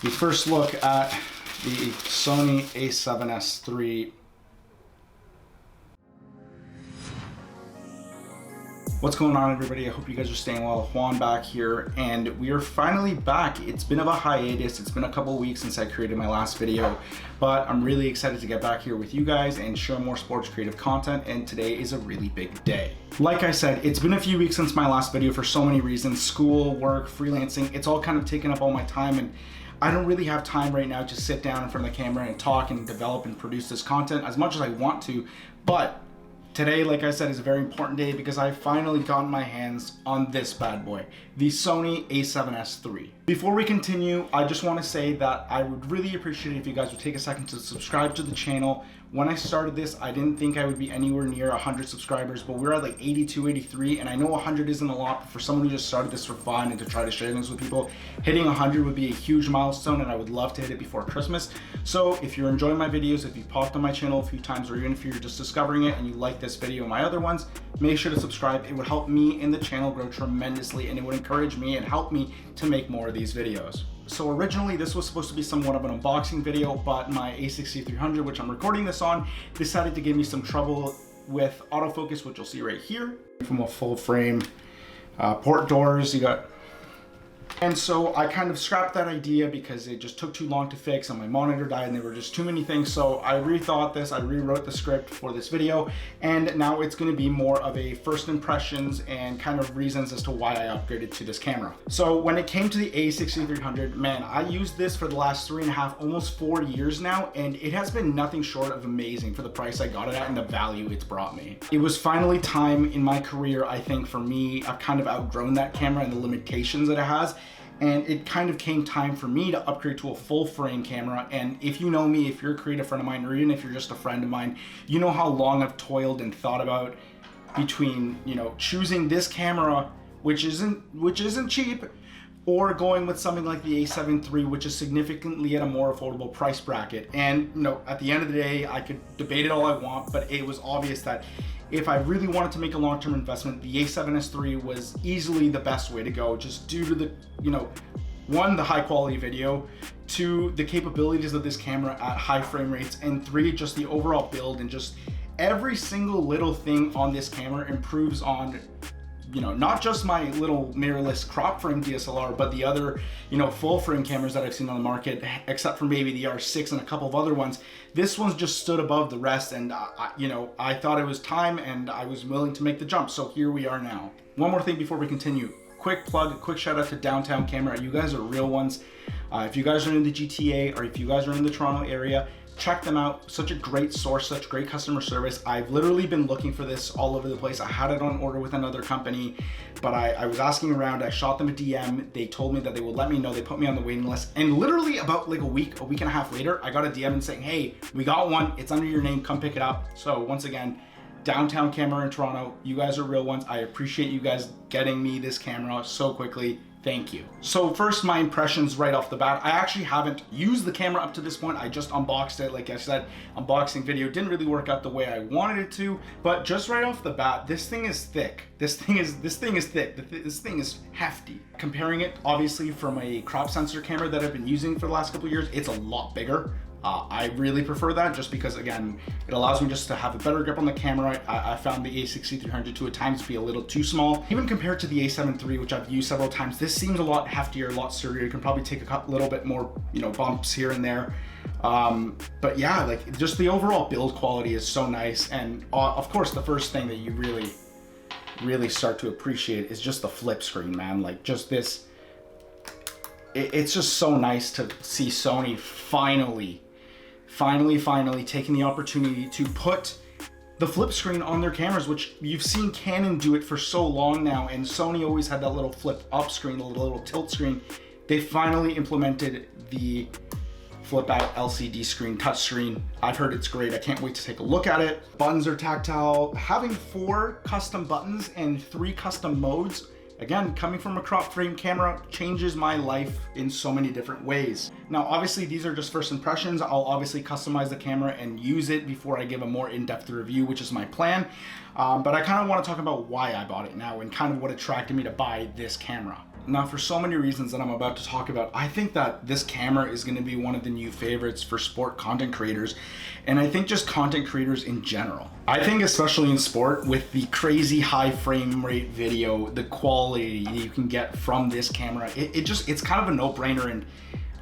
the first look at the Sony A7S3. What's going on, everybody? I hope you guys are staying well. Juan back here, and we are finally back. It's been a hiatus. It's been a couple weeks since I created my last video, but I'm really excited to get back here with you guys and share more sports creative content, and today is a really big day. Like I said, it's been a few weeks since my last video for so many reasons. School, work, freelancing, it's all kind of taken up all my time, and I don't really have time right now to sit down in front of the camera and talk and develop and produce this content as much as I want to. But today, like I said, is a very important day because I finally got my hands on this bad boy, the Sony A7S III. Before we continue, I just want to say that I would really appreciate it if you guys would take a second to subscribe to the channel. When I started this, I didn't think I would be anywhere near 100 subscribers, but we're at like 82, 83, and I know 100 isn't a lot, but for someone who just started this for fun and to try to share things with people, hitting 100 would be a huge milestone, and I would love to hit it before Christmas. So if you're enjoying my videos, if you've popped on my channel a few times, or even if you're just discovering it and you like this video and my other ones, make sure to subscribe. It would help me and the channel grow tremendously, and it would encourage me and help me to make more of these videos. So originally this was supposed to be somewhat of an unboxing video, but my A7S3, which I'm recording this on, decided to give me some trouble with autofocus, which you'll see right here. From a full frame, port doors, you got. And so I kind of scrapped that idea because it just took too long to fix and my monitor died and there were just too many things. So I rethought this, I rewrote the script for this video, and now it's going to be more of a first impressions and kind of reasons as to why I upgraded to this camera. So when it came to the A7S3, man, I used this for the last 3.5, almost 4 years now, and it has been nothing short of amazing for the price I got it at and the value it's brought me. It was finally time in my career, I think, for me. I've kind of outgrown that camera and the limitations that it has, and it kind of came time for me to upgrade to a full frame camera. And if you know me, if you're a creative friend of mine, or even if you're just a friend of mine, you know how long I've toiled and thought about between, you know, choosing this camera, which isn't cheap, or going with something like the A7 III, which is significantly at a more affordable price bracket. And you know, at the end of the day, I could debate it all I want, but it was obvious that if I really wanted to make a long-term investment, the A7S III was easily the best way to go, just due to the, you know, one, the high quality video, two, the capabilities of this camera at high frame rates, and three, just the overall build, and just every single little thing on this camera improves on, you know, not just my little mirrorless crop frame DSLR, but the other, you know, full frame cameras that I've seen on the market, except for maybe the R6 and a couple of other ones. This one's just stood above the rest, and you know, I thought it was time and I was willing to make the jump. So here we are now. One more thing before we continue. Quick plug, quick shout out to Downtown Camera. You guys are real ones. If you guys are in the GTA, or if you guys are in the Toronto area, check them out. Such a great source, such great customer service. I've literally been looking for this all over the place. I had it on order with another company, but I was asking around. I shot them a DM. They told me that they would let me know. They put me on the waiting list, and literally about like a week and a half later, I got a DM and saying, hey, we got one. It's under your name. Come pick it up. So once again, Downtown Camera in Toronto, you guys are real ones. I appreciate you guys getting me this camera so quickly. Thank you. So first, my impressions right off the bat. I actually haven't used the camera up to this point. I just unboxed it. Like I said, unboxing video didn't really work out the way I wanted it to, but just right off the bat, this thing is thick. This thing is thick. This thing is hefty. Comparing it, obviously, from a crop sensor camera that I've been using for the last couple of years, it's a lot bigger. I really prefer that, just because, again, it allows me just to have a better grip on the camera. I found the A7S3 to at times be a little too small. Even compared to the A7 III, which I've used several times, this seems a lot heftier, a lot sturdier. You can probably take a little bit more, you know, bumps here and there. But yeah, like, just the overall build quality is so nice. And of course, the first thing that you really start to appreciate is just the flip screen, man. Like, just this, it's just so nice to see Sony finally taking the opportunity to put the flip screen on their cameras, which you've seen Canon do it for so long now, and Sony always had that little flip up screen, the little tilt screen. They finally implemented the flip out LCD screen, touch screen. I've heard it's great. I can't wait to take a look at it. Buttons are tactile. Having 4 custom buttons and 3 custom modes, again, coming from a crop frame camera, changes my life in so many different ways. Now, obviously, these are just first impressions. I'll obviously customize the camera and use it before I give a more in-depth review, which is my plan. But I kind of want to talk about why I bought it now and kind of what attracted me to buy this camera. Now, for so many reasons that I'm about to talk about, I think that this camera is going to be one of the new favorites for sport content creators, and I think just content creators in general. I think especially in sport, with the crazy high frame rate video, the quality you can get from this camera, it's kind of a no-brainer. And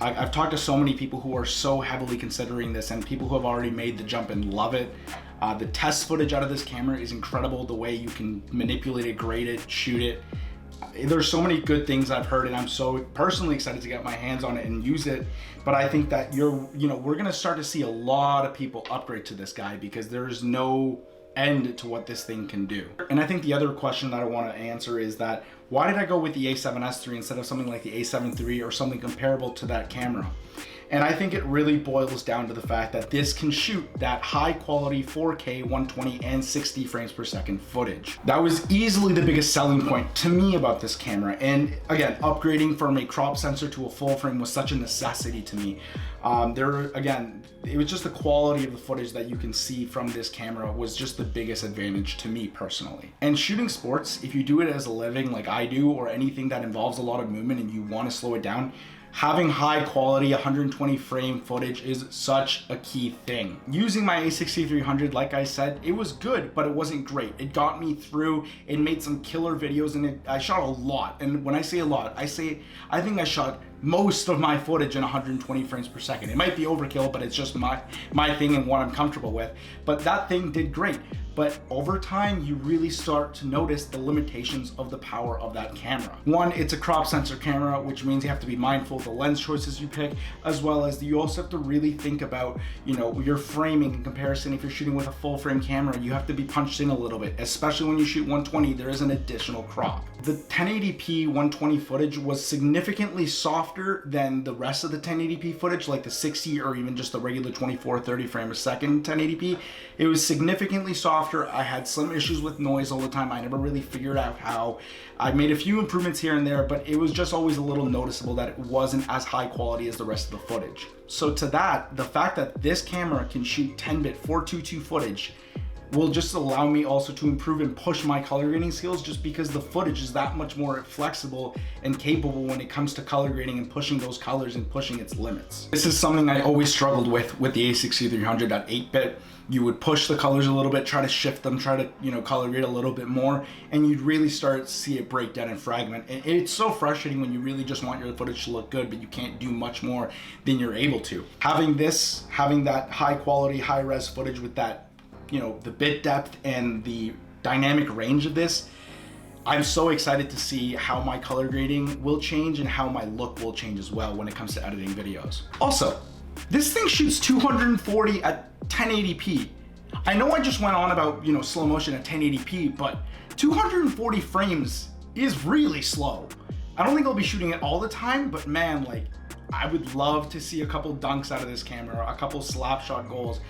I've talked to so many people who are so heavily considering this, and people who have already made the jump and love it. The test footage out of this camera is incredible, the way you can manipulate it, grade it, shoot it. There's so many good things I've heard, and I'm so personally excited to get my hands on it and use it. But I think that we're gonna start to see a lot of people upgrade to this guy, because there's no end to what this thing can do. And I think the other question that I want to answer is that, why did I go with the A7S3 instead of something like the A7 III or something comparable to that camera? And I think it really boils down to the fact that this can shoot that high quality 4K 120 and 60 frames per second footage. That was easily the biggest selling point to me about this camera. And again, upgrading from a crop sensor to a full frame was such a necessity to me. It was just the quality of the footage that you can see from this camera was just the biggest advantage to me personally. And shooting sports, if you do it as a living like I do, or anything that involves a lot of movement and you want to slow it down, having high quality 120 frame footage is such a key thing. Using my A6300, like I said, it was good, but it wasn't great. It got me through, it made some killer videos, and I shot a lot. And when I say a lot, I think I shot most of my footage in 120 frames per second. It might be overkill, but it's just my thing and what I'm comfortable with. But that thing did great. But over time, you really start to notice the limitations of the power of that camera. One, it's a crop sensor camera, which means you have to be mindful of the lens choices you pick, as well as you also have to really think about, your framing in comparison. If you're shooting with a full frame camera, you have to be punched in a little bit, especially when you shoot 120, there is an additional crop. The 1080p 120 footage was significantly softer than the rest of the 1080p footage, like the 60 or even just the regular 24, 30 frame a second 1080p. It was significantly softer. I had some issues with noise all the time. I never really figured out how. I made a few improvements here and there, but it was just always a little noticeable that it wasn't as high quality as the rest of the footage. So to that, the fact that this camera can shoot 10-bit 422 footage will just allow me also to improve and push my color grading skills, just because the footage is that much more flexible and capable when it comes to color grading and pushing those colors and pushing its limits. This is something I always struggled with the A6300 at 8-bit. You would push the colors a little bit, try to shift them, try to color grade a little bit more, and you'd really start to see it break down and fragment. And it's so frustrating when you really just want your footage to look good, but you can't do much more than you're able to. Having that high quality, high res footage with that, the bit depth and the dynamic range of this, I'm so excited to see how my color grading will change and how my look will change as well when it comes to editing videos. Also, this thing shoots 240 at 1080p. I know I just went on about, slow motion at 1080p, but 240 frames is really slow. I don't think I'll be shooting it all the time, but man, I would love to see a couple dunks out of this camera, a couple slap shot goals.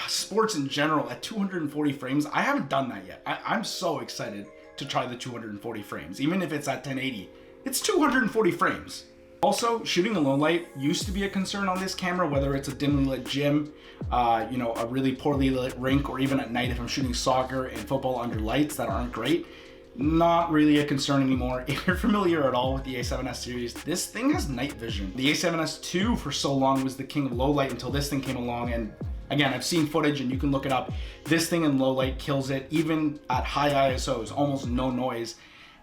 Sports in general at 240 frames, I haven't done that yet. I'm so excited to try the 240 frames. Even if it's at 1080, it's 240 frames. Also, shooting in low light used to be a concern on this camera, whether it's a dimly lit gym, a really poorly lit rink, or even at night if I'm shooting soccer and football under lights that aren't great. Not really a concern anymore. If you're familiar at all with the A7S series, this thing has night vision. The A7S II for so long was the king of low light until this thing came along, and again, I've seen footage and you can look it up. This thing in low light kills it, even at high ISOs, almost no noise.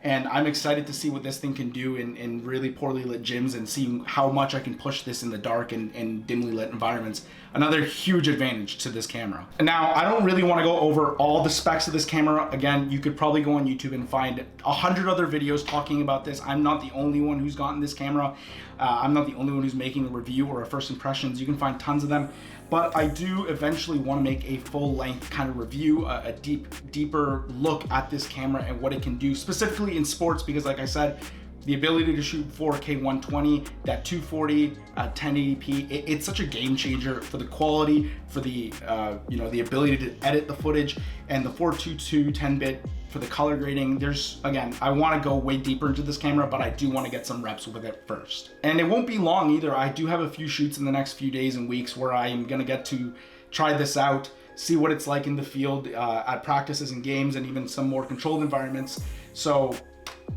And I'm excited to see what this thing can do in really poorly lit gyms, and seeing how much I can push this in the dark and dimly lit environments. Another huge advantage to this camera. And now, I don't really want to go over all the specs of this camera. Again, you could probably go on YouTube and find 100 other videos talking about this. I'm not the only one who's gotten this camera. I'm not the only one who's making a review or a first impressions. You can find tons of them. But I do eventually want to make a full-length kind of review, a deeper look at this camera and what it can do, specifically in sports, because like I said, the ability to shoot 4K 120, that 240, 1080p, it's such a game changer for the quality, for the the ability to edit the footage, and the 422 10-bit for the color grading. Again, I want to go way deeper into this camera, but I do want to get some reps with it first. And it won't be long either. I do have a few shoots in the next few days and weeks where I am going to get to try this out, see what it's like in the field, at practices and games, and even some more controlled environments. So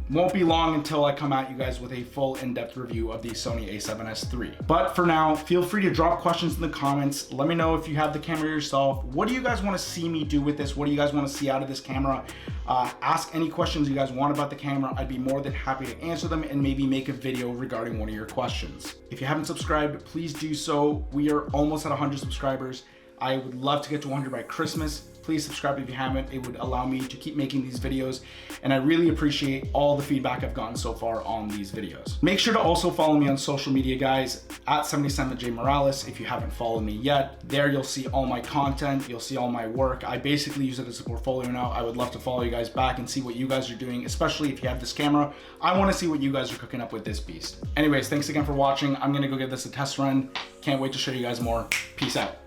won't be long until I come at you guys with a full in-depth review of the Sony A7S III. But for now, feel free to drop questions in the comments. Let me know if you have the camera yourself. What do you guys want to see me do with this? What do you guys want to see out of this camera? Ask any questions you guys want about the camera. I'd be more than happy to answer them and maybe make a video regarding one of your questions. If you haven't subscribed, please do so. We are almost at 100 subscribers. I would love to get to 100 by Christmas. Please subscribe if you haven't. It would allow me to keep making these videos, and I really appreciate all the feedback I've gotten so far on these videos. Make sure to also follow me on social media, guys, at 77J Morales if you haven't followed me yet. There you'll see all my content, you'll see all my work. I basically use it as a portfolio now. I would love to follow you guys back and see what you guys are doing, especially if you have this camera. I want to see what you guys are cooking up with this beast. Anyways, thanks again for watching. I'm gonna go give this a test run. Can't wait to show you guys more. Peace out.